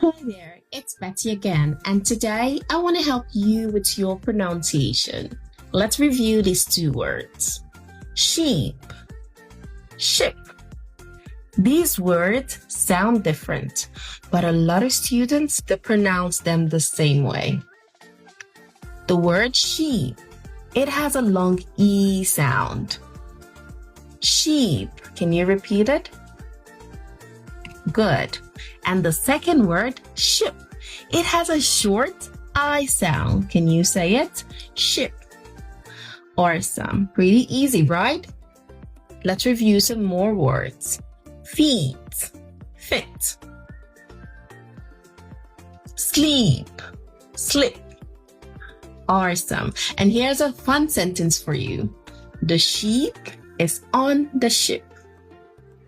Hi there, it's Betty again, and today I want to help you with your pronunciation. Let's review these two words. Sheep, ship. These words sound different, but a lot of students they pronounce them the same way. The word sheep, it has a long E sound. Sheep, can you repeat it? Good. And the second word, ship, it has a short I sound. Can you say it? Ship. Awesome. Pretty easy, right? Let's review some more words. Feet, fit. Sleep, slip. Awesome. And here's a fun sentence for you. The sheep is on the ship.